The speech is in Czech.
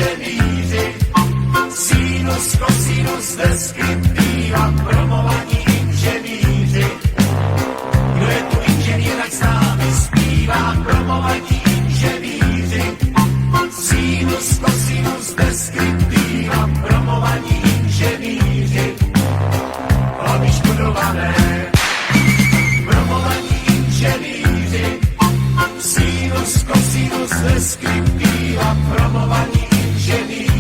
inženýři, sinus, kosinus, deskriptiva, promovaní inženýři. Kdo je tu inženýr, tak s námi zpívá, promovaní inženýři, sinus, kosinus, deskriptiva, promovaní inženýři. Hlavy študované, promovaní inženýři, sinus, kosinus, deskriptiva, promovaní inženýři.